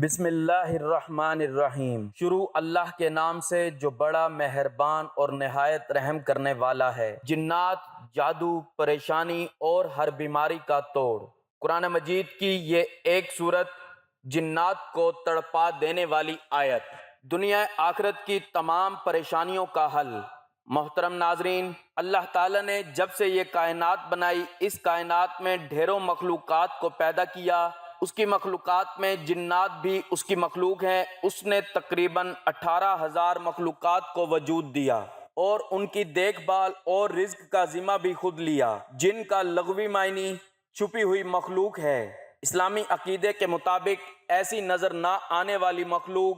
بسم اللہ الرحمن الرحیم۔ شروع اللہ کے نام سے جو بڑا مہربان اور نہایت رحم کرنے والا ہے۔ جنات، جادو، پریشانی اور ہر بیماری کا توڑ۔ قرآن مجید کی یہ ایک سورت جنات کو تڑپا دینے والی آیت، دنیا آخرت کی تمام پریشانیوں کا حل۔ محترم ناظرین، اللہ تعالیٰ نے جب سے یہ کائنات بنائی، اس کائنات میں ڈھیروں مخلوقات کو پیدا کیا۔ اس کی مخلوقات میں جنات بھی اس کی مخلوق ہیں۔ اس نے تقریباً 18,000 مخلوقات کو وجود دیا اور ان کی دیکھ بھال اور رزق کا ذمہ بھی خود لیا۔ جن کا لغوی معنی چھپی ہوئی مخلوق ہے۔ اسلامی عقیدے کے مطابق ایسی نظر نہ آنے والی مخلوق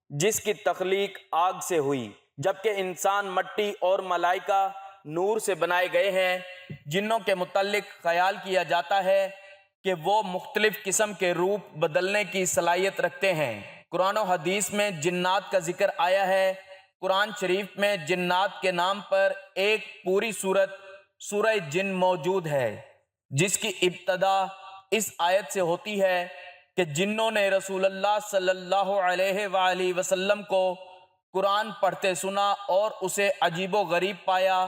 جس کی تخلیق آگ سے ہوئی، جبکہ انسان مٹی اور ملائکہ نور سے بنائے گئے ہیں۔ جنوں کے متعلق خیال کیا جاتا ہے کہ وہ مختلف قسم کے روپ بدلنے کی صلاحیت رکھتے ہیں۔ قرآن و حدیث میں جنات کا ذکر آیا ہے۔ قرآن شریف میں جنات کے نام پر ایک پوری سورت سورہ جن موجود ہے، جس کی ابتدا اس آیت سے ہوتی ہے کہ جنوں نے رسول اللہ صلی اللہ علیہ وآلہ وسلم کو قرآن پڑھتے سنا اور اسے عجیب و غریب پایا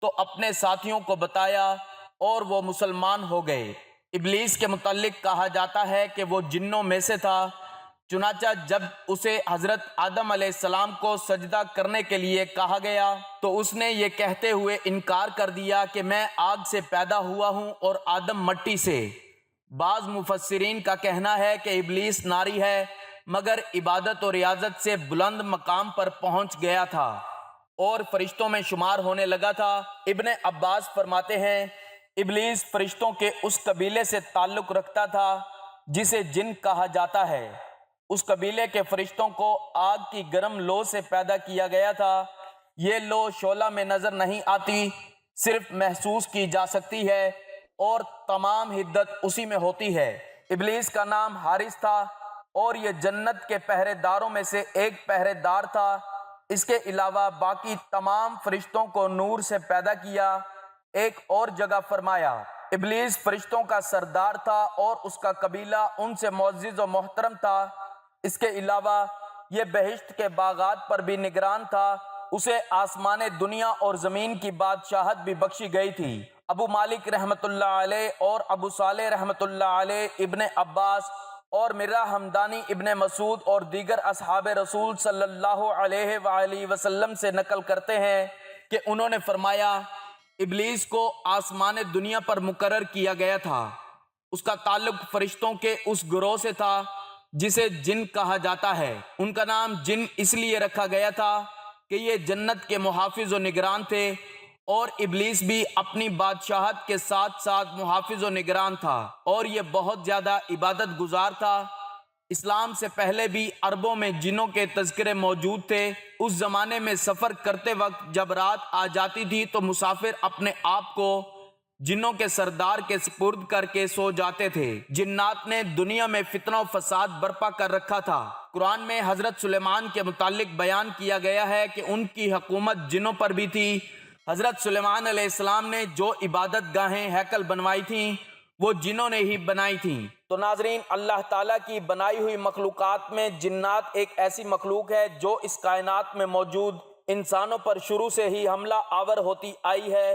تو اپنے ساتھیوں کو بتایا اور وہ مسلمان ہو گئے۔ ابلیس کے متعلق کہا جاتا ہے کہ وہ جنوں میں سے تھا، چنانچہ جب اسے حضرت آدم علیہ السلام کو سجدہ کرنے کے لیے کہا گیا تو اس نے یہ کہتے ہوئے انکار کر دیا کہ میں آگ سے پیدا ہوا ہوں اور آدم مٹی سے۔ بعض مفسرین کا کہنا ہے کہ ابلیس ناری ہے، مگر عبادت و ریاضت سے بلند مقام پر پہنچ گیا تھا اور فرشتوں میں شمار ہونے لگا تھا۔ ابن عباس فرماتے ہیں ابلیس فرشتوں کے اس قبیلے سے تعلق رکھتا تھا جسے جن کہا جاتا ہے۔ اس قبیلے کے فرشتوں کو آگ کی گرم لو سے پیدا کیا گیا تھا۔ یہ لو شعلہ میں نظر نہیں آتی، صرف محسوس کی جا سکتی ہے اور تمام حدت اسی میں ہوتی ہے۔ ابلیس کا نام حارث تھا اور یہ جنت کے پہرے داروں میں سے ایک پہرے دار تھا۔ اس کے علاوہ باقی تمام فرشتوں کو نور سے پیدا کیا۔ ایک اور جگہ فرمایا ابلیس فرشتوں کا سردار تھا اور اس کا قبیلہ ان سے معزز و محترم تھا۔ اس کے علاوہ یہ بہشت کے باغات پر بھی نگران تھا۔ اسے آسمان دنیا اور زمین کی بادشاہت بھی بخشی گئی تھی۔ ابو مالک رحمۃ اللہ علیہ اور ابو صالح رحمۃ اللہ علیہ، ابن عباس اور مرہ حمدانی ابن مسعود اور دیگر اصحاب رسول صلی اللہ علیہ وآلہ وسلم سے نقل کرتے ہیں کہ انہوں نے فرمایا ابلیس کو آسمان دنیا پر مقرر کیا گیا تھا۔ اس کا تعلق فرشتوں کے اس گروہ سے تھا جسے جن کہا جاتا ہے۔ ان کا نام جن اس لیے رکھا گیا تھا کہ یہ جنت کے محافظ و نگران تھے، اور ابلیس بھی اپنی بادشاہت کے ساتھ ساتھ محافظ و نگران تھا اور یہ بہت زیادہ عبادت گزار تھا۔ اسلام سے پہلے بھی عربوں میں جنوں کے تذکرے موجود تھے۔ اس زمانے میں سفر کرتے وقت جب رات آ جاتی تھی تو مسافر اپنے آپ کو جنوں کے سردار کے سپرد کر کے سو جاتے تھے۔ جنات نے دنیا میں فتنہ و فساد برپا کر رکھا تھا۔ قرآن میں حضرت سلیمان کے متعلق بیان کیا گیا ہے کہ ان کی حکومت جنوں پر بھی تھی۔ حضرت سلیمان علیہ السلام نے جو عبادت گاہیں ہیکل بنوائی تھیں وہ جنوں نے ہی بنائی تھیں۔ تو ناظرین، اللہ تعالیٰ کی بنائی ہوئی مخلوقات میں جنات ایک ایسی مخلوق ہے جو اس کائنات میں موجود انسانوں پر شروع سے ہی حملہ آور ہوتی آئی ہے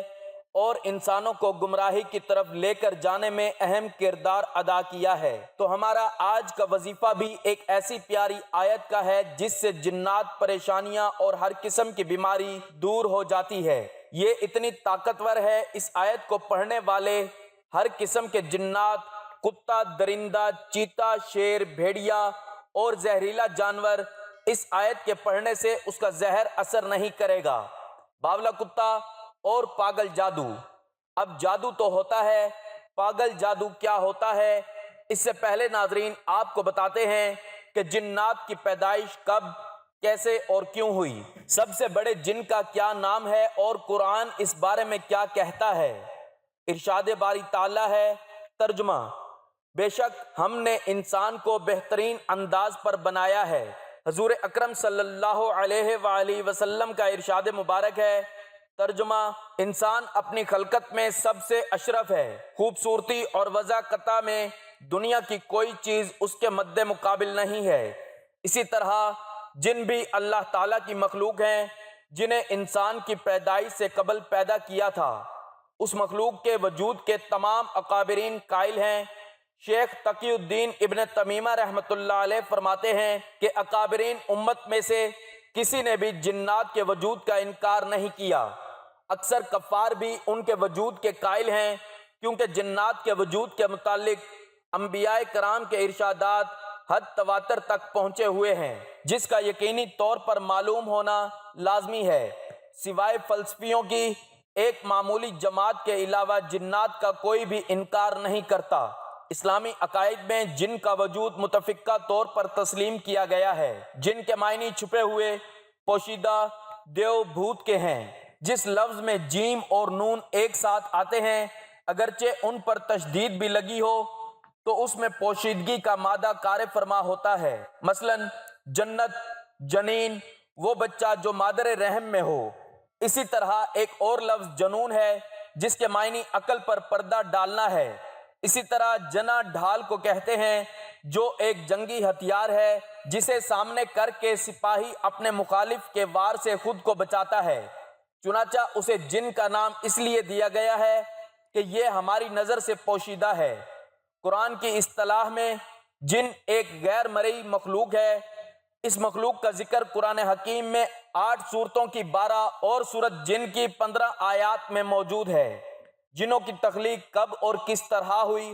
اور انسانوں کو گمراہی کی طرف لے کر جانے میں اہم کردار ادا کیا ہے۔ تو ہمارا آج کا وظیفہ بھی ایک ایسی پیاری آیت کا ہے جس سے جنات، پریشانیاں اور ہر قسم کی بیماری دور ہو جاتی ہے۔ یہ اتنی طاقتور ہے، اس آیت کو پڑھنے والے ہر قسم کے جنات، کتا، درندہ، چیتا، شیر، بھیڑیا اور زہریلا جانور اس آیت کے پڑھنے سے اس کا زہر اثر نہیں کرے گا۔ باولا کتا اور پاگل جادو۔ اب جادو تو ہوتا ہے، پاگل جادو کیا ہوتا ہے؟ اس سے پہلے ناظرین آپ کو بتاتے ہیں کہ جنات کی پیدائش کب، کیسے اور کیوں ہوئی۔ سب سے بڑے جن کا کیا نام ہے اور قرآن اس بارے میں کیا کہتا ہے؟ ارشاد باری تعالیٰ ہے، ترجمہ: بے شک ہم نے انسان کو بہترین انداز پر بنایا ہے۔ حضور اکرم صلی اللہ علیہ وآلہ وسلم کا ارشاد مبارک ہے، ترجمہ: انسان اپنی خلقت میں سب سے اشرف ہے۔ خوبصورتی اور وضاحت میں دنیا کی کوئی چیز اس کے مد مقابل نہیں ہے۔ اسی طرح جن بھی اللہ تعالیٰ کی مخلوق ہیں جنہیں انسان کی پیدائش سے قبل پیدا کیا تھا، اس مخلوق کے وجود کے تمام اکابرین قائل ہیں۔ شیخ تقی الدین ابن تمیمہ رحمۃ اللہ علیہ فرماتے ہیں کہ اکابرین امت میں سے کسی نے بھی جنات کے وجود کا انکار نہیں کیا۔ اکثر کفار بھی ان کے وجود کے قائل ہیں، کیونکہ جنات کے وجود کے متعلق انبیاء کرام کے ارشادات حد تواتر تک پہنچے ہوئے ہیں، جس کا یقینی طور پر معلوم ہونا لازمی ہے۔ سوائے فلسفیوں کی ایک معمولی جماعت کے علاوہ جنات کا کوئی بھی انکار نہیں کرتا۔ اسلامی عقائد میں جن کا وجود متفقہ طور پر تسلیم کیا گیا ہے، جن کے معنی چھپے ہوئے، پوشیدہ، دیو بھوت کے ہیں۔ جس لفظ میں جیم اور نون ایک ساتھ آتے ہیں، اگرچہ ان پر تشدید بھی لگی ہو تو اس میں پوشیدگی کا مادہ کار فرما ہوتا ہے۔ مثلا جنت، جنین، وہ بچہ جو مادر رحم میں ہو۔ اسی طرح ایک اور لفظ جنون ہے جس کے معنی عقل پر پردہ ڈالنا ہے۔ اسی طرح جنا ڈھال کو کہتے ہیں، جو ایک جنگی ہتھیار ہے جسے سامنے کر کے سپاہی اپنے مخالف کے وار سے خود کو بچاتا ہے۔ چنانچہ اسے جن کا نام اس لیے دیا گیا ہے کہ یہ ہماری نظر سے پوشیدہ ہے۔ قرآن کی اصطلاح میں جن ایک غیر مرئی مخلوق ہے۔ اس مخلوق کا ذکر قرآن حکیم میں 8 سورتوں کی 12 اور سورت جن کی 15 آیات میں موجود ہے۔ جنوں کی تخلیق کب اور کس طرح ہوئی؟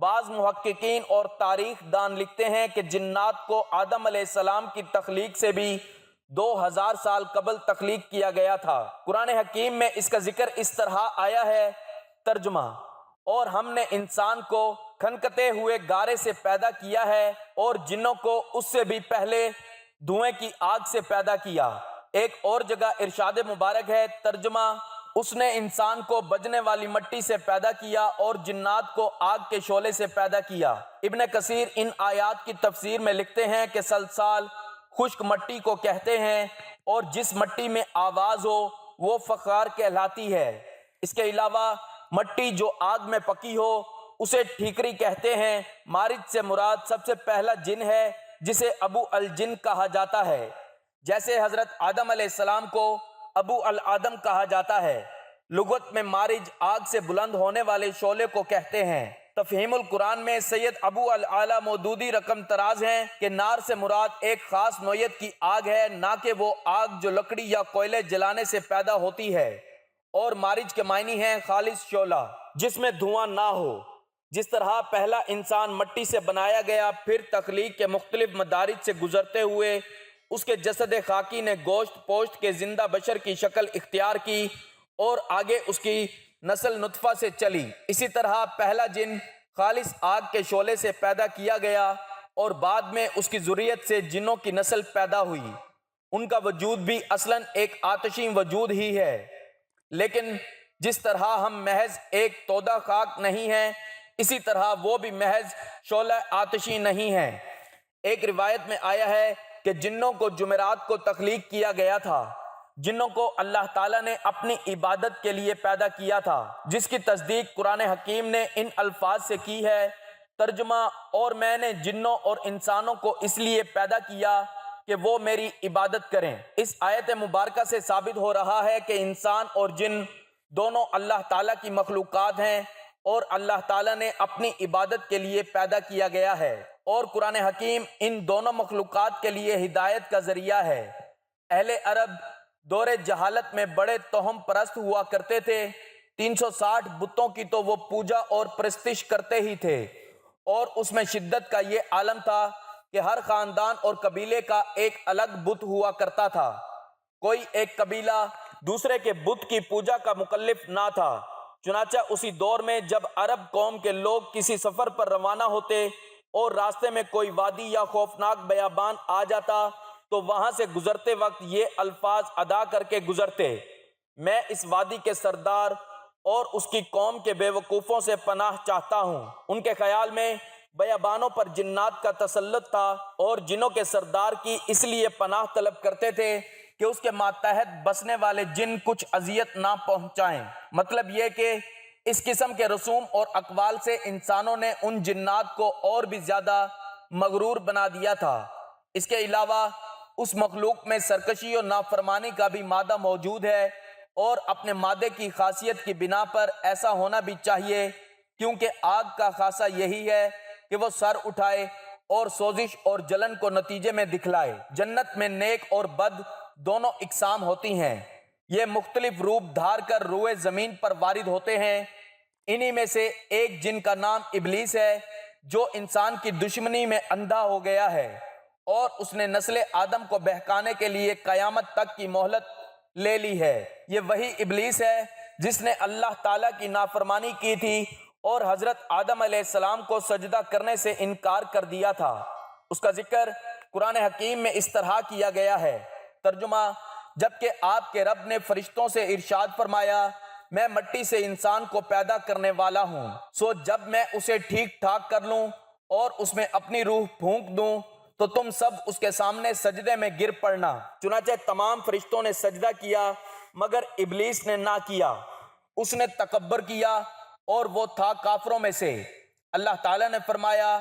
بعض محققین اور تاریخ دان لکھتے ہیں کہ جنات کو آدم علیہ السلام کی تخلیق سے بھی 2000 سال قبل تخلیق کیا گیا تھا۔ قرآن حکیم میں اس کا ذکر اس طرح آیا ہے۔ ترجمہ: اور ہم نے انسان کو کھنکتے ہوئے گارے سے پیدا کیا ہے اور جنوں کو اس سے بھی پہلے دھوئیں کی آگ سے پیدا کیا۔ ایک اور جگہ ارشاد مبارک ہے۔ ترجمہ: اس نے انسان کو بجنے والی مٹی سے پیدا کیا اور جنات کو آگ کے شعلے سے پیدا کیا۔ ابن کثیر ان آیات کی تفسیر میں لکھتے ہیں کہ سلسال خشک مٹی کو کہتے ہیں اور جس مٹی میں آواز ہو وہ فخار کہلاتی ہے۔ اس کے علاوہ مٹی جو آگ میں پکی ہو اسے ٹھیکری کہتے ہیں۔ مارج سے مراد سب سے پہلا جن ہے جسے ابو الجن کہا جاتا ہے، جیسے حضرت آدم علیہ السلام کو ابو الآدم کہا جاتا ہے۔ لغت میں مارج آگ سے بلند ہونے والے شعلے کو کہتے ہیں۔ تفہیم القرآن میں سید ابو العالی مودودی رقم تراز ہیں کہ نار سے مراد ایک خاص نوعیت کی آگ ہے، نہ کہ وہ آگ جو لکڑی یا کوئلے جلانے سے پیدا ہوتی ہے۔ اور مارج کے معنی ہیں خالص شعلہ جس میں دھواں نہ ہو۔ جس طرح پہلا انسان مٹی سے بنایا گیا، پھر تخلیق کے مختلف مدارج سے گزرتے ہوئے اس کے جسد خاکی نے گوشت پوشت کے زندہ بشر کی شکل اختیار کی اور آگے اس کی نسل نطفہ سے چلی، اسی طرح پہلا جن خالص آگ کے شعلے سے پیدا کیا گیا اور بعد میں اس کی ذریت سے جنوں کی نسل پیدا ہوئی۔ ان کا وجود بھی اصلاً ایک آتشی وجود ہی ہے، لیکن جس طرح ہم محض ایک تودہ خاک نہیں ہیں، اسی طرح وہ بھی محض شعلہ آتشی نہیں ہیں۔ ایک روایت میں آیا ہے کہ جنوں کو جمعرات کو تخلیق کیا گیا تھا۔ جنوں کو اللہ تعالیٰ نے اپنی عبادت کے لیے پیدا کیا تھا، جس کی تصدیق قرآن حکیم نے ان الفاظ سے کی ہے۔ ترجمہ: اور میں نے جنوں اور انسانوں کو اس لیے پیدا کیا کہ وہ میری عبادت کریں۔ اس آیت مبارکہ سے ثابت ہو رہا ہے کہ انسان اور جن دونوں اللہ تعالیٰ کی مخلوقات ہیں اور اللہ تعالیٰ نے اپنی عبادت کے لیے پیدا کیا گیا ہے، اور قرآن حکیم ان دونوں مخلوقات کے لیے ہدایت کا ذریعہ ہے۔ اہل عرب دور جہالت میں بڑے توہم پرست ہوا کرتے تھے۔ 360 بتوں کی تو وہ پوجا اور پرستش کرتے ہی تھے، اور اس میں شدت کا یہ عالم تھا کہ ہر خاندان اور قبیلے کا ایک الگ بت ہوا کرتا تھا۔ کوئی ایک قبیلہ دوسرے کے بت کی پوجا کا مکلف نہ تھا۔ چنانچہ اسی دور میں جب عرب قوم کے لوگ کسی سفر پر روانہ ہوتے اور راستے میں کوئی وادی یا خوفناک بیابان آ جاتا تو وہاں سے گزرتے وقت یہ الفاظ ادا کر کے گزرتے: میں اس وادی کے سردار اور اس کی قوم کے بے وقوفوں سے پناہ چاہتا ہوں۔ ان کے خیال میں بیابانوں پر جنات کا تسلط تھا اور جنوں کے سردار کی اس لیے پناہ طلب کرتے تھے کہ اس کے ماتحت بسنے والے جن کچھ اذیت نہ پہنچائیں۔ مطلب یہ کہ اس قسم کے رسوم اور اقوال سے انسانوں نے ان جنات کو اور بھی زیادہ مغرور بنا دیا تھا۔ اس کے علاوہ اس مخلوق میں سرکشی اور نافرمانی کا بھی مادہ موجود ہے، اور اپنے مادے کی خاصیت کی بنا پر ایسا ہونا بھی چاہیے، کیونکہ آگ کا خاصہ یہی ہے کہ وہ سر اٹھائے اور سوزش اور جلن کو نتیجے میں دکھلائے۔ جنت میں نیک اور بد دونوں اقسام ہوتی ہیں، یہ مختلف روپ دھار کر روئے زمین پر وارد ہوتے ہیں۔ انہی میں سے ایک جن کا نام ابلیس ہے، جو انسان کی دشمنی میں اندھا ہو گیا ہے، اور اس نے نسل آدم کو بہکانے کے لیے قیامت تک کی مہلت لے لی ہے۔ یہ وہی ابلیس ہے جس نے اللہ تعالیٰ کی نافرمانی کی تھی اور حضرت آدم علیہ السلام کو سجدہ کرنے سے انکار کر دیا تھا۔ اس کا ذکر قرآن حکیم میں اس طرح کیا گیا ہے۔ ترجمہ: جبکہ آپ کے رب نے فرشتوں سے ارشاد فرمایا، میں مٹی سے انسان کو پیدا کرنے والا ہوں، سو جب میں اسے ٹھیک ٹھاک کر لوں اور اس میں اپنی روح پھونک دوں تو تم سب اس کے سامنے سجدے میں گر پڑنا۔ چنانچہ تمام فرشتوں نے سجدہ کیا مگر ابلیس نے نہ کیا، اس نے تکبر کیا اور وہ تھا کافروں میں سے۔ اللہ تعالیٰ نے فرمایا،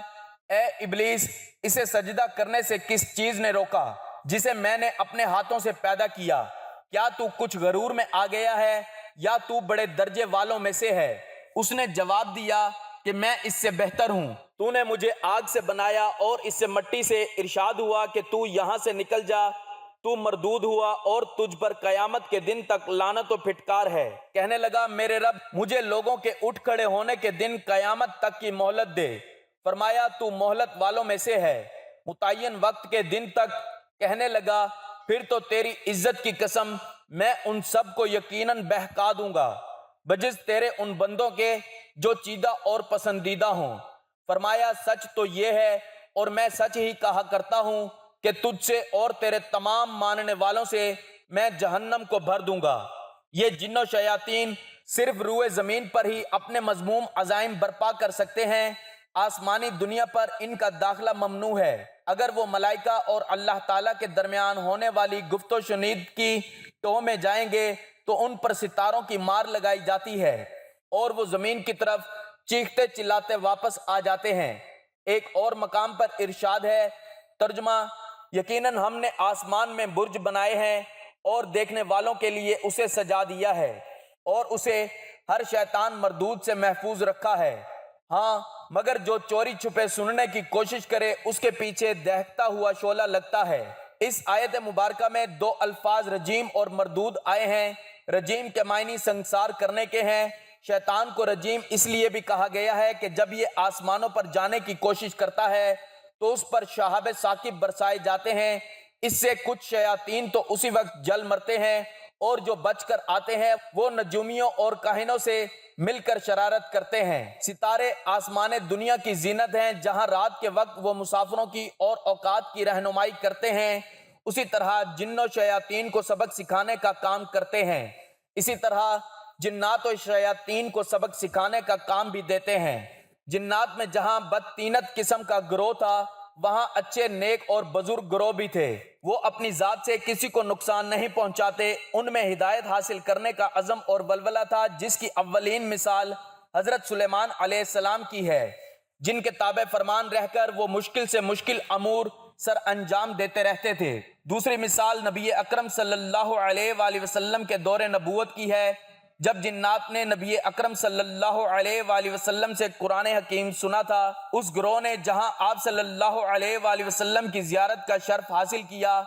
اے ابلیس، اسے سجدہ کرنے سے کس چیز نے روکا جسے میں نے اپنے ہاتھوں سے پیدا کیا؟ کیا تو کچھ غرور میں آ گیا ہے یا تو بڑے درجے والوں میں سے ہے؟ اس نے جواب دیا کہ میں اس سے بہتر ہوں، تو نے مجھے آگ سے بنایا اور اس سے مٹی سے، ارشاد ہوا کہ تو یہاں سے نکل جا، تو مردود ہوا اور تجھ پر قیامت کے دن تک لعنت و پھٹکار ہے۔ کہنے لگا، میرے رب، مجھے لوگوں کے اٹھ کھڑے ہونے کے دن قیامت تک کی مہلت دے۔ فرمایا، تو مہلت والوں میں سے ہے، متعین وقت کے دن تک۔ کہنے لگا، پھر تو تیری عزت کی قسم، میں ان سب کو یقیناً بہکا دوں گا بجز تیرے ان بندوں کے جو چیدہ اور پسندیدہ ہوں۔ فرمایا، سچ تو یہ ہے اور میں سچ ہی کہا کرتا ہوں کہ تجھ سے اور تیرے تمام ماننے والوں سے میں جہنم کو بھر دوں گا۔ یہ جن و شیاطین صرف روئے زمین پر ہی اپنے مذموم عزائم برپا کر سکتے ہیں، آسمانی دنیا پر ان کا داخلہ ممنوع ہے۔ اگر وہ ملائکہ اور اللہ تعالیٰ کے درمیان ہونے والی گفت و شنید کی ٹو میں جائیں گے تو ان پر ستاروں کی مار لگائی جاتی ہے اور وہ زمین کی طرف چیختے چلاتے واپس آ جاتے ہیں۔ ایک اور مقام پر ارشاد ہے، ترجمہ: یقیناً ہم نے آسمان میں برج بنائے ہیں اور دیکھنے والوں کے لیے اسے سجا دیا ہے اور اسے ہر شیطان مردود سے محفوظ رکھا ہے، ہاں مگر جو چوری چھپے سننے کی کوشش کرے اس کے پیچھے دہکتا ہوا شعلہ لگتا ہے۔ اس آیت مبارکہ میں دو الفاظ رجیم اور مردود آئے ہیں۔ رجیم کے معنی سنگسار کرنے کے ہیں۔ شیطان کو رجیم اس لیے بھی کہا گیا ہے کہ جب یہ آسمانوں پر جانے کی کوشش کرتا ہے تو اس پر شہاب ثاقب برسائے جاتے ہیں، اس سے کچھ شیاطین تو اسی وقت جل مرتے ہیں اور جو بچ کر آتے ہیں وہ نجومیوں اور کاہنوں سے مل کر شرارت کرتے ہیں۔ ستارے آسمان دنیا کی زینت ہیں، جہاں رات کے وقت وہ مسافروں کی اور اوقات کی رہنمائی کرتے ہیں، اسی طرح جن و شیاطین کو سبق سکھانے کا کام کرتے ہیں۔ اسی طرح جنات و شیاطین کو سبق سکھانے کا کام بھی دیتے ہیں۔ جنات میں جہاں بدطینت قسم کا گروہ تھا، وہاں اچھے نیک اور بزرگ گروہ بھی تھے، وہ اپنی ذات سے کسی کو نقصان نہیں پہنچاتے۔ ان میں ہدایت حاصل کرنے کا عزم اور ولولہ تھا، جس کی اولین مثال حضرت سلیمان علیہ السلام کی ہے، جن کے تابع فرمان رہ کر وہ مشکل سے مشکل امور سر انجام دیتے رہتے تھے۔ دوسری مثال نبی اکرم صلی اللہ علیہ وآلہ وسلم کے دور نبوت کی ہے، جب جنات نے نبی اکرم صلی اللہ علیہ وآلہ وسلم سے قرآن حکیم سنا تھا، اس گروہ نے جہاں آپ صلی اللہ علیہ وآلہ وسلم کی زیارت کا شرف حاصل کیا،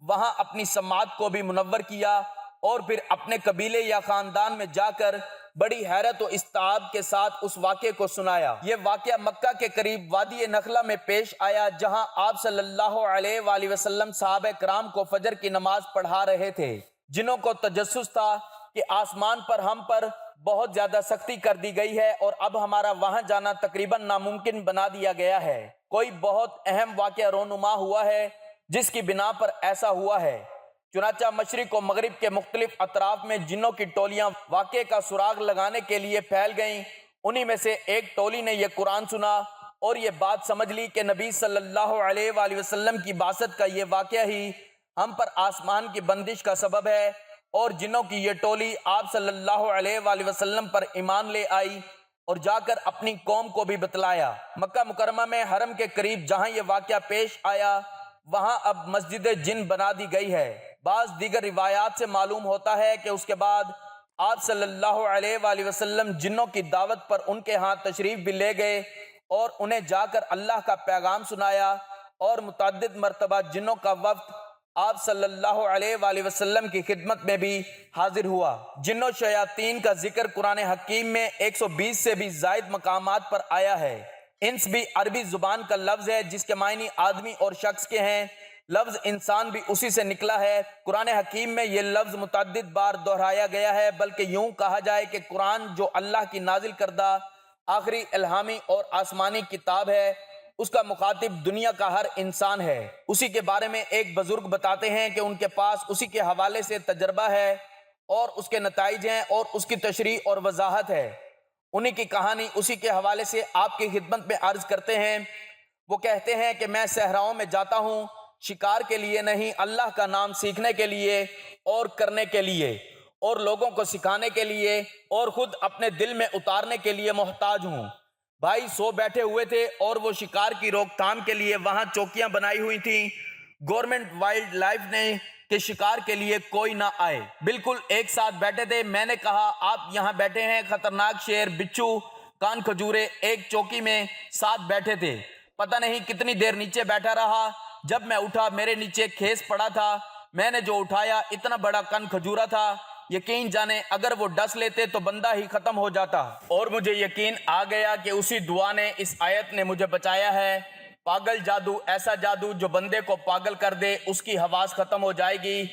وہاں اپنی سماعت کو بھی منور کیا اور پھر اپنے قبیلے یا خاندان میں جا کر بڑی حیرت و استعجاب کے ساتھ اس واقعے کو سنایا۔ یہ واقعہ مکہ کے قریب وادی نخلہ میں پیش آیا، جہاں آپ صلی اللہ علیہ وآلہ وسلم صحابہ کرام کو فجر کی نماز پڑھا رہے تھے، جنہوں کو تجسس تھا کہ آسمان پر ہم پر بہت زیادہ سختی کر دی گئی ہے اور اب ہمارا وہاں جانا تقریباً ناممکن بنا دیا گیا ہے۔ کوئی بہت اہم واقعہ رونما ہوا ہے جس کی بنا پر ایسا ہوا ہے۔ چنانچہ مشرق و مغرب کے مختلف اطراف میں جنوں کی ٹولیاں واقعے کا سراغ لگانے کے لیے پھیل گئیں۔ انہی میں سے ایک ٹولی نے یہ قرآن سنا اور یہ بات سمجھ لی کہ نبی صلی اللہ علیہ وآلہ وسلم کی بعثت کا یہ واقعہ ہی ہم پر آسمان کی بندش کا سبب ہے اور جنوں کی یہ ٹولی آپ صلی اللہ علیہ وآلہ وسلم پر ایمان لے آئی اور جا کر اپنی قوم کو بھی بتلایا۔ مکہ مکرمہ میں حرم کے قریب جہاں یہ واقعہ پیش آیا وہاں اب مسجد جن بنا دی گئی ہے۔ بعض دیگر روایات سے معلوم ہوتا ہے کہ اس کے بعد آپ صلی اللہ علیہ وآلہ وسلم جنوں کی دعوت پر ان کے ہاں تشریف بھی لے گئے اور انہیں جا کر اللہ کا پیغام سنایا، اور متعدد مرتبہ جنوں کا وفد آپ صلی اللہ علیہ وآلہ وسلم کی خدمت میں بھی حاضر ہوا۔ جن و شیاطین کا ذکر قرآن حکیم میں 120 سے بھی زائد مقامات پر آیا ہے۔ انس بھی عربی زبان کا لفظ ہے جس کے معنی آدمی اور شخص کے ہیں۔ لفظ انسان بھی اسی سے نکلا ہے۔ قرآن حکیم میں یہ لفظ متعدد بار دہرایا گیا ہے، بلکہ یوں کہا جائے کہ قرآن جو اللہ کی نازل کردہ آخری الہامی اور آسمانی کتاب ہے، اس کا مخاطب دنیا کا ہر انسان ہے۔ اسی کے بارے میں ایک بزرگ بتاتے ہیں کہ ان کے پاس اسی کے حوالے سے تجربہ ہے اور اس کے نتائج ہیں اور اس کی تشریح اور وضاحت ہے۔ انہی کی کہانی اسی کے حوالے سے آپ کی خدمت میں عرض کرتے ہیں۔ وہ کہتے ہیں کہ میں صحراؤں میں جاتا ہوں، شکار کے لیے نہیں، اللہ کا نام سیکھنے کے لیے اور کرنے کے لیے، اور لوگوں کو سکھانے کے لیے، اور خود اپنے دل میں اتارنے کے لیے محتاج ہوں۔ بھائی سو بیٹھے ہوئے تھے اور وہ شکار کی روک تھام کے لیے وہاں چوکیاں بنائی ہوئی تھیں۔ گورنمنٹ وائلڈ لائف نے کہ شکار کے لیے کوئی نہ آئے، بالکل ایک ساتھ بیٹھے تھے۔ میں نے کہا آپ یہاں بیٹھے ہیں، خطرناک شیر، بچھو، کان کھجورے ایک چوکی میں ساتھ بیٹھے تھے۔ پتہ نہیں کتنی دیر نیچے بیٹھا رہا۔ جب میں اٹھا میرے نیچے کھیس پڑا تھا، میں نے جو اٹھایا اتنا بڑا کن کھجورا تھا، یقین جانے اگر وہ ڈس لیتے تو بندہ ہی ختم ہو جاتا۔ اور مجھے یقین آ گیا کہ اسی دعا نے، اس آیت نے مجھے بچایا ہے۔ پاگل جادو، ایسا جادو جو بندے کو پاگل کر دے، اس کی حواس ختم ہو جائے گی۔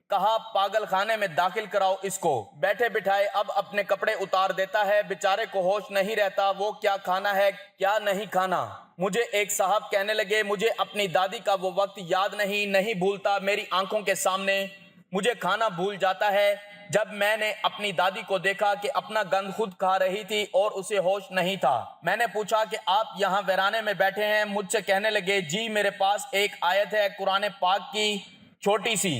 کہا پاگل خانے میں داخل کراؤ اس کو۔ بیٹھے بٹھائے اب اپنے کپڑے اتار دیتا ہے، بیچارے کو ہوش نہیں رہتا وہ کیا کھانا ہے کیا نہیں کھانا۔ مجھے ایک صاحب کہنے لگے مجھے اپنی دادی کا وہ وقت یاد نہیں بھولتا، میری آنکھوں کے سامنے مجھے کھانا بھول جاتا ہے۔ جب میں نے اپنی دادی کو دیکھا کہ اپنا گند خود کھا رہی تھی اور اسے ہوش نہیں تھا، میں نے پوچھا کہ آپ یہاں ویرانے میں بیٹھے ہیں؟ مجھ سے کہنے لگے جی میرے پاس ایک آیت ہے قرآن پاک کی چھوٹی سی،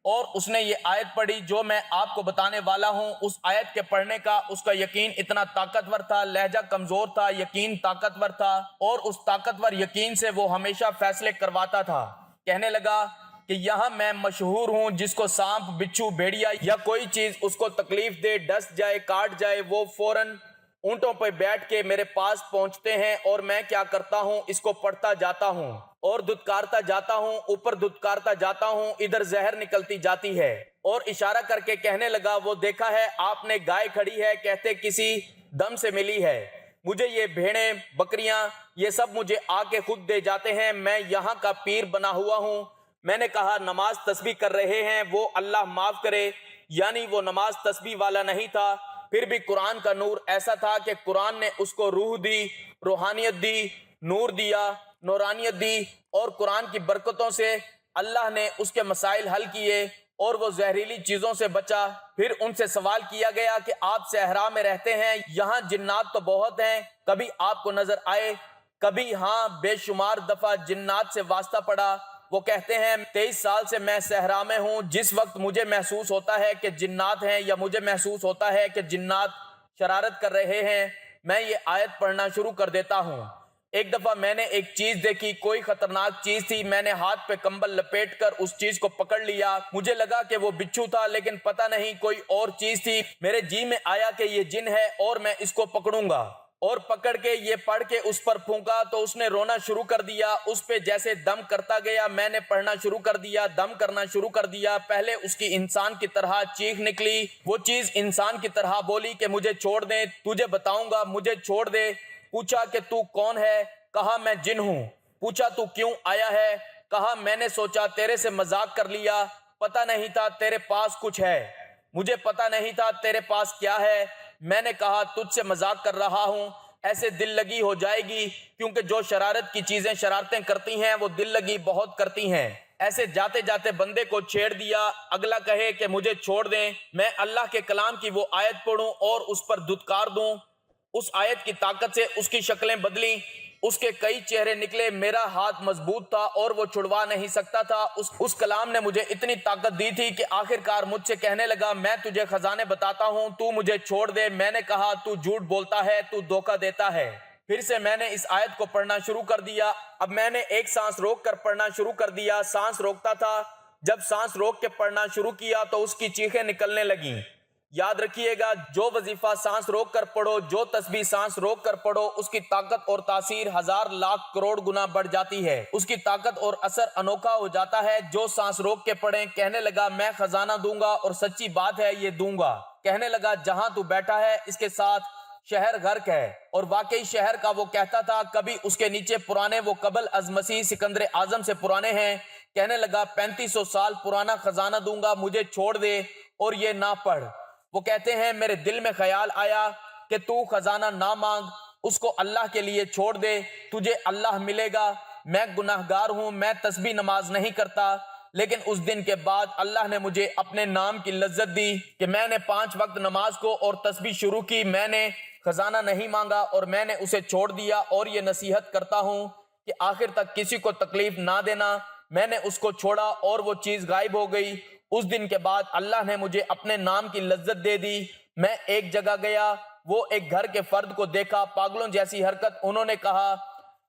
اور اس نے یہ آیت پڑھی جو میں آپ کو بتانے والا ہوں۔ اس آیت کے پڑھنے کا اس کا یقین اتنا طاقتور تھا، لہجہ کمزور تھا، یقین طاقتور تھا، اور اس طاقتور یقین سے وہ ہمیشہ فیصلے کرواتا تھا۔ کہنے لگا کہ یہاں میں مشہور ہوں، جس کو سانپ، بچھو، بھیڑیا یا کوئی چیز اس کو تکلیف دے، ڈس جائے، کاٹ جائے، وہ فوراً اونٹوں پہ بیٹھ کے میرے پاس پہنچتے ہیں، اور میں کیا کرتا ہوں اس کو پڑھتا جاتا ہوں اور دھتکارتا جاتا ہوں، اوپر دھتکارتا جاتا ہوں، ادھر زہر نکلتی جاتی ہے۔ اور اشارہ کر کے کہنے لگا وہ دیکھا ہے آپ نے گائے کھڑی ہے، کہتے کسی دم سے ملی ہے۔ مجھے یہ بھیڑیں، بکریاں، یہ سب مجھے آ کے خود دے جاتے ہیں، میں یہاں کا پیر بنا ہوا ہوں۔ میں نے کہا نماز تسبیح کر رہے ہیں، وہ اللہ معاف کرے، یعنی وہ نماز تسبیح والا نہیں تھا، پھر بھی قرآن کا نور ایسا تھا کہ قرآن نے اس کو روح دی، روحانیت دی، نور دیا، نورانیت دی، اور قرآن کی برکتوں سے اللہ نے اس کے مسائل حل کیے اور وہ زہریلی چیزوں سے بچا۔ پھر ان سے سوال کیا گیا کہ آپ صحرا میں رہتے ہیں، یہاں جنات تو بہت ہیں، کبھی آپ کو نظر آئے؟ کبھی ہاں، بے شمار دفعہ جنات سے واسطہ پڑا۔ وہ کہتے ہیں 23 سال سے میں صحرا میں ہوں، جس وقت مجھے محسوس ہوتا ہے کہ جنات ہیں یا مجھے محسوس ہوتا ہے کہ جنات شرارت کر رہے ہیں، میں یہ آیت پڑھنا شروع کر دیتا ہوں۔ ایک دفعہ میں نے ایک چیز دیکھی، کوئی خطرناک چیز تھی، میں نے ہاتھ پہ کمبل لپیٹ کر اس چیز کو پکڑ لیا۔ مجھے لگا کہ وہ بچھو تھا، لیکن پتہ نہیں کوئی اور چیز تھی۔ میرے جی میں آیا کہ یہ جن ہے اور میں اس کو پکڑوں گا، اور پکڑ کے یہ پڑھ کے اس پر پھونکا تو اس نے رونا شروع کر دیا۔ اس پہ جیسے دم کرتا گیا، میں نے پڑھنا شروع کر دیا، دم کرنا شروع کر دیا۔ پہلے اس کی انسان کی طرح چیخ نکلی، وہ چیز انسان کی طرح بولی کہ مجھے چھوڑ دیں، تجھے بتاؤں گا، مجھے چھوڑ دے۔ پوچھا کہ تو کون ہے؟ کہا میں جن ہوں۔ پوچھا تو کیوں آیا ہے؟ کہا میں نے سوچا تیرے سے مذاق کر لیا، پتہ نہیں تھا تیرے پاس کچھ ہے، مجھے پتہ نہیں تھا تیرے پاس کیا ہے۔ میں نے کہا تجھ سے مذاق کر رہا ہوں، ایسے دل لگی ہو جائے گی، کیونکہ جو شرارت کی چیزیں شرارتیں کرتی ہیں وہ دل لگی بہت کرتی ہیں۔ ایسے جاتے جاتے بندے کو چھیڑ دیا، اگلا کہے کہ مجھے چھوڑ دیں، میں اللہ کے کلام کی وہ آیت پڑھوں اور اس پر دھتکار دوں۔ اس آیت کی طاقت سے اس کی شکلیں بدلیں، اس کے کئی چہرے نکلے، میرا ہاتھ مضبوط تھا اور وہ چھڑوا نہیں سکتا تھا۔ اس کلام نے مجھے اتنی طاقت دی تھی کہ آخرکار مجھ سے کہنے لگا، میں تجھے خزانے بتاتا ہوں، تو مجھے چھوڑ دے۔ میں نے کہا، تو جھوٹ بولتا ہے، تو دھوکہ دیتا ہے۔ پھر سے میں نے اس آیت کو پڑھنا شروع کر دیا۔ اب میں نے ایک سانس روک کر پڑھنا شروع کر دیا۔ سانس روکتا تھا، جب سانس روک کے پڑھنا شروع کیا تو اس کی چیخیں نکلنے لگیں۔ یاد رکھیے گا، جو وظیفہ سانس روک کر پڑھو، جو تسبیح سانس روک کر پڑھو، اس کی طاقت اور تاثیر 1000 لاکھ کروڑ گنا بڑھ جاتی ہے۔ اس کی طاقت اور اثر انوکھا ہو جاتا ہے۔ جو سانس روک کے پڑھیں، کہنے لگا، میں خزانہ دوں گا، اور سچی بات ہے، یہ دوں گا۔ کہنے لگا، جہاں تو بیٹھا ہے اس کے ساتھ شہر غرق ہے، اور واقعی شہر کا وہ کہتا تھا، کبھی اس کے نیچے پرانے وہ قبل از مسیح سکندر اعظم سے پرانے ہیں۔ کہنے لگا، 3500 سال پرانا خزانہ دوں گا، مجھے چھوڑ دے اور یہ نہ پڑھ۔ وہ کہتے ہیں، میرے دل میں خیال آیا کہ تو خزانہ نہ مانگ، اس کو اللہ کے لیے چھوڑ دے، تجھے اللہ ملے گا۔ میں گناہگار ہوں، میں تسبیح نماز نہیں کرتا، لیکن اس دن کے بعد اللہ نے مجھے اپنے نام کی لذت دی کہ میں نے 5 وقت نماز کو اور تسبیح شروع کی۔ میں نے خزانہ نہیں مانگا اور میں نے اسے چھوڑ دیا، اور یہ نصیحت کرتا ہوں کہ آخر تک کسی کو تکلیف نہ دینا۔ میں نے اس کو چھوڑا اور وہ چیز غائب ہو گئی۔ اس دن کے بعد اللہ نے مجھے اپنے نام کی لذت دے دی۔ میں ایک جگہ گیا، وہ ایک گھر کے فرد کو دیکھا، پاگلوں جیسی حرکت۔ انہوں نے کہا،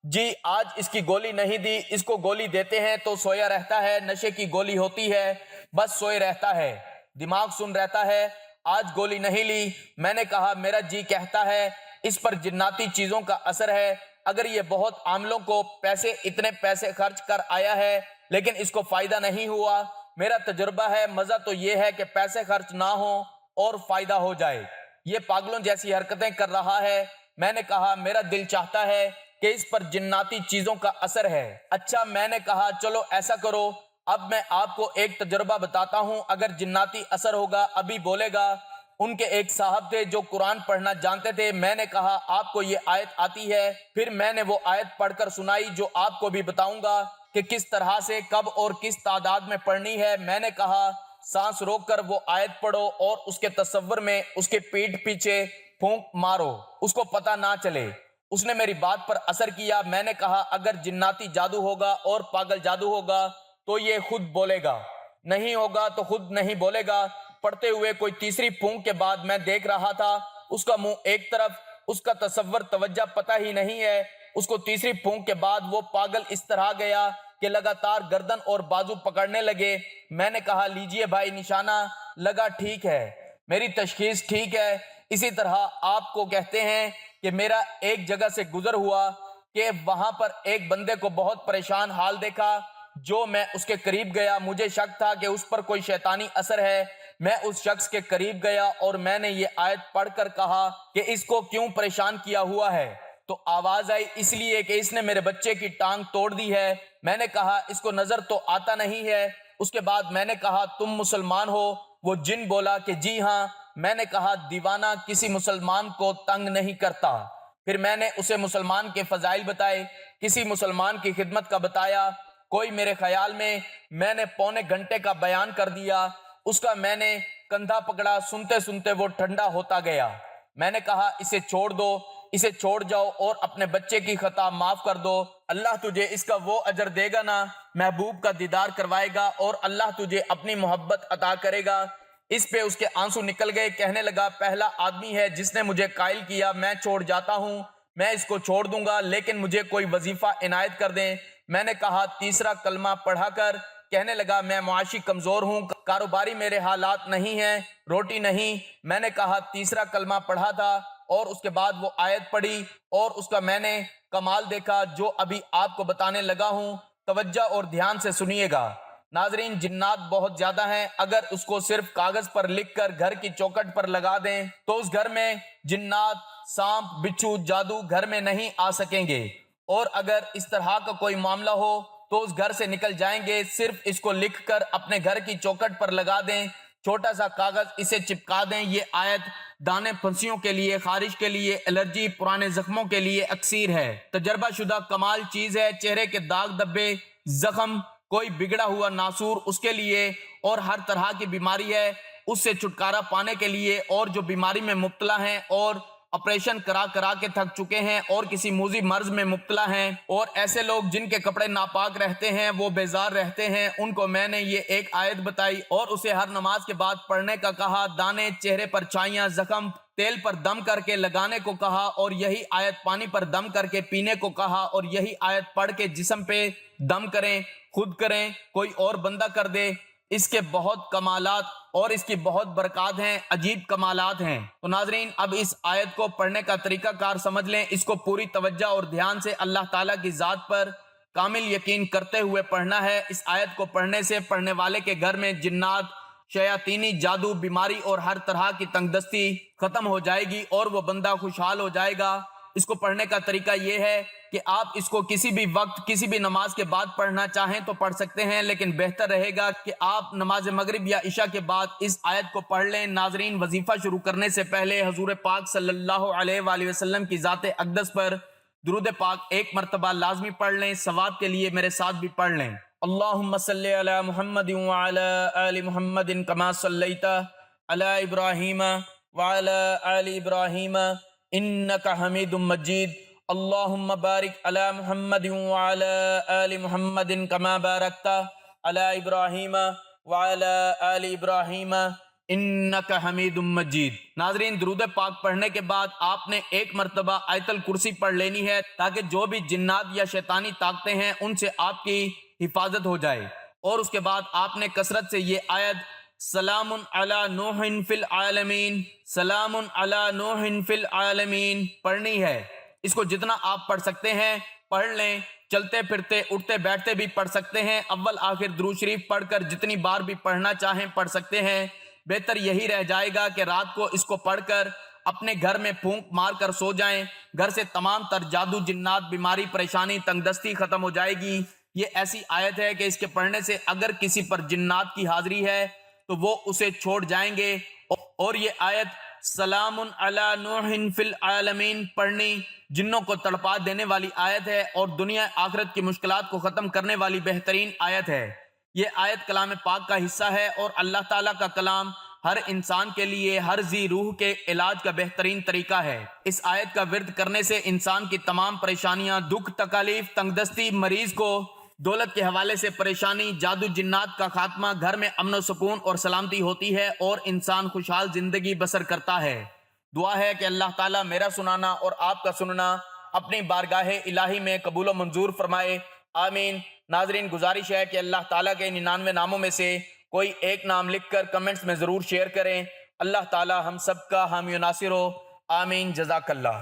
جی آج اس کی گولی نہیں دی، اس کو گولی دیتے ہیں تو سویا رہتا ہے، نشے کی گولی ہوتی ہے، بس سوئے رہتا ہے، دماغ سن رہتا ہے، آج گولی نہیں لی۔ میں نے کہا، میرا جی کہتا ہے اس پر جناتی چیزوں کا اثر ہے۔ اگر یہ بہت عاملوں کو اتنے پیسے خرچ کر آیا ہے لیکن اس کو فائدہ نہیں ہوا، میرا تجربہ ہے، مزہ تو یہ ہے کہ پیسے خرچ نہ ہوں اور فائدہ ہو جائے۔ یہ پاگلوں جیسی حرکتیں کر رہا ہے۔ میں نے کہا، میرا دل چاہتا ہے کہ اس پر جناتی چیزوں کا اثر ہے۔ اچھا، میں نے کہا، چلو ایسا کرو، اب میں آپ کو ایک تجربہ بتاتا ہوں، اگر جناتی اثر ہوگا ابھی بولے گا۔ ان کے ایک صاحب تھے جو قرآن پڑھنا جانتے تھے۔ میں نے کہا، آپ کو یہ آیت آتی ہے؟ پھر میں نے وہ آیت پڑھ کر سنائی جو آپ کو بھی بتاؤں گا کہ کس طرح سے، کب اور کس تعداد میں پڑھنی ہے۔ میں نے کہا، سانس روک کر وہ آیت پڑھو اور اس کے تصور میں اس کے پیٹھ پیچھے پھونک مارو، اس کو پتہ نہ چلے۔ اس نے میری بات پر اثر کیا۔ میں نے کہا، اگر جناتی جادو ہوگا اور پاگل جادو ہوگا تو یہ خود بولے گا، نہیں ہوگا تو خود نہیں بولے گا۔ پڑھتے ہوئے کوئی تیسری پھونک کے بعد میں دیکھ رہا تھا اس کا منہ ایک طرف، اس کا تصور توجہ پتہ ہی نہیں ہے۔ اس کو تیسری پھونک کے بعد وہ پاگل اس طرح گیا کہ لگاتار گردن اور بازو پکڑنے لگے۔ میں نے کہا، لیجئے بھائی نشانہ لگا، ٹھیک ہے، میری تشخیص ٹھیک ہے۔ اسی طرح آپ کو کہتے ہیں کہ میرا ایک جگہ سے گزر ہوا کہ وہاں پر ایک بندے کو بہت پریشان حال دیکھا۔ جو میں اس کے قریب گیا، مجھے شک تھا کہ اس پر کوئی شیطانی اثر ہے۔ میں اس شخص کے قریب گیا اور میں نے یہ آیت پڑھ کر کہا کہ اس کو کیوں پریشان کیا ہوا ہے؟ تو آواز آئی، اس لیے کہ اس نے میرے بچے کی ٹانگ توڑ دی ہے۔ میں نے کہا، اس کو نظر تو آتا نہیں ہے۔ اس کے بعد میں نے کہا، تم مسلمان ہو؟ وہ جن بولا کہ جی ہاں۔ میں نے کہا، دیوانہ کسی مسلمان کو تنگ نہیں کرتا۔ پھر میں نے اسے مسلمان کے فضائل بتائے، کسی مسلمان کی خدمت کا بتایا۔ کوئی میرے خیال میں نے پونے گھنٹے کا بیان کر دیا۔ اس کا میں نے کندھا پکڑا، سنتے سنتے وہ ٹھنڈا ہوتا گیا۔ میں نے کہا، اسے چھوڑ دو، اسے چھوڑ جاؤ اور اپنے بچے کی خطا معاف کر دو۔ اللہ تجھے اس کا وہ اجر دے گا نا، محبوب کا دیدار کروائے گا اور اللہ تجھے اپنی محبت عطا کرے گا۔ اس پہ اس کے آنسو نکل گئے۔ کہنے لگا، پہلا آدمی ہے جس نے مجھے قائل کیا، میں چھوڑ جاتا ہوں، میں اس کو چھوڑ دوں گا، لیکن مجھے کوئی وظیفہ عنایت کر دیں۔ میں نے کہا، تیسرا کلمہ پڑھا کر۔ کہنے لگا، میں معاشی کمزور ہوں، کاروباری میرے حالات نہیں ہیں، روٹی نہیں۔ میں نے کہا، تیسرا کلمہ پڑھا تھا اور اس کے بعد وہ آیت پڑھی اور اس کا میں نے کمال دیکھا جو ابھی آپ کو بتانے لگا ہوں۔ توجہ اور دھیان سے سنیے گا ناظرین، جنات بہت زیادہ ہیں۔ اگر اس کو صرف کاغذ پر لکھ کر گھر کی چوکھٹ پر لگا دیں تو اس گھر میں جنات، سانپ، بچھو، جادو گھر میں نہیں آ سکیں گے، اور اگر اس طرح کا کوئی معاملہ ہو تو اس گھر سے نکل جائیں گے۔ صرف اس کو لکھ کر اپنے گھر کی چوکھٹ پر لگا دیں، چھوٹا سا کاغذ اسے چپکا دیں۔ یہ آیت دانے پھنسیوں کے لیے، خارش کے لیے، الرجی، پرانے زخموں کے لیے اکسیر ہے، تجربہ شدہ کمال چیز ہے۔ چہرے کے داغ دھبے، زخم، کوئی بگڑا ہوا ناسور اس کے لیے، اور ہر طرح کی بیماری ہے اس سے چھٹکارا پانے کے لیے، اور جو بیماری میں مبتلا ہیں اور آپریشن کرا کرا کے تھک چکے ہیں اور کسی موذی مرض میں مبتلا ہیں، اور ایسے لوگ جن کے کپڑے ناپاک رہتے ہیں، وہ بیزار رہتے ہیں، ان کو میں نے یہ ایک آیت بتائی اور اسے ہر نماز کے بعد پڑھنے کا کہا، دانے چہرے پر چھائیاں زخم تیل پر دم کر کے لگانے کو کہا، اور یہی آیت پانی پر دم کر کے پینے کو کہا، اور یہی آیت پڑھ کے جسم پہ دم کریں، خود کریں، کوئی اور بندہ کر دے۔ اس کے بہت کمالات اور اس کی بہت برکات ہیں، عجیب کمالات ہیں۔ تو ناظرین، اب اس آیت کو پڑھنے کا طریقہ کار سمجھ لیں، اس کو پوری توجہ اور دھیان سے اللہ تعالیٰ کی ذات پر کامل یقین کرتے ہوئے پڑھنا ہے۔ اس آیت کو پڑھنے سے پڑھنے والے کے گھر میں جنات، شیاطینی جادو، بیماری اور ہر طرح کی تنگ دستی ختم ہو جائے گی اور وہ بندہ خوشحال ہو جائے گا۔ اس کو پڑھنے کا طریقہ یہ ہے کہ آپ اس کو کسی بھی وقت کسی بھی نماز کے بعد پڑھنا چاہیں تو پڑھ سکتے ہیں، لیکن بہتر رہے گا کہ آپ نماز مغرب یا عشاء کے بعد اس آیت کو پڑھ لیں۔ ناظرین، وظیفہ شروع کرنے سے پہلے حضور پاک صلی اللہ علیہ وآلہ وسلم کی ذات اقدس پر درود پاک ایک مرتبہ لازمی پڑھ لیں۔ ثواب کے لیے میرے ساتھ بھی پڑھ لیں۔ اللہم صلی علی محمد وعلی آل محمد کما صلیت علی ابراہیم وعلی آل ابراہیم انک حمید مجید۔ اللہم بارک علی محمد وعلی آل محمد کما بارکت علی ابراہیم وعلی آل ابراہیم انک حمید مجید۔ ناظرین، درود پاک پڑھنے کے بعد آپ نے ایک مرتبہ آیت الکرسی پڑھ لینی ہے تاکہ جو بھی جنات یا شیطانی طاقتیں ہیں ان سے آپ کی حفاظت ہو جائے، اور اس کے بعد آپ نے کثرت سے یہ آیت سلام علی نوح فی العالمین، سلام علی نوح فی العالمین پڑھنی ہے۔ اس کو جتنا آپ پڑھ سکتے ہیں پڑھ لیں، چلتے پھرتے اٹھتے بیٹھتے بھی پڑھ سکتے ہیں، اول آخر درود شریف پڑھ کر جتنی بار بھی پڑھنا چاہیں پڑھ سکتے ہیں۔ بہتر یہی رہ جائے گا کہ رات کو اس کو پڑھ کر اپنے گھر میں پھونک مار کر سو جائیں، گھر سے تمام تر جادو، جنات، بیماری، پریشانی، تنگ دستی ختم ہو جائے گی۔ یہ ایسی آیت ہے کہ اس کے پڑھنے سے اگر کسی پر جنات کی حاضری ہے تو وہ اسے چھوڑ جائیں گے، اور یہ آیت سلام علی نوح فی العالمین پڑھنی جنوں کو تڑپا دینے والی آیت ہے اور دنیا آخرت کی مشکلات کو ختم کرنے والی بہترین آیت ہے۔ یہ آیت کلام پاک کا حصہ ہے اور اللہ تعالیٰ کا کلام ہر انسان کے لیے، ہر ذی روح کے علاج کا بہترین طریقہ ہے۔ اس آیت کا ورد کرنے سے انسان کی تمام پریشانیاں، دکھ، تکالیف، تنگ دستی، مریض کو دولت کے حوالے سے پریشانی، جادو جنات کا خاتمہ، گھر میں امن و سکون اور سلامتی ہوتی ہے اور انسان خوشحال زندگی بسر کرتا ہے۔ دعا ہے کہ اللہ تعالیٰ میرا سنانا اور آپ کا سننا اپنی بارگاہ الہی میں قبول و منظور فرمائے، آمین۔ ناظرین، گزارش ہے کہ اللہ تعالیٰ کے 99 ناموں میں سے کوئی ایک نام لکھ کر کمنٹس میں ضرور شیئر کریں۔ اللہ تعالیٰ ہم سب کا حامی و ناصر ہو، آمین۔ جزاک اللہ۔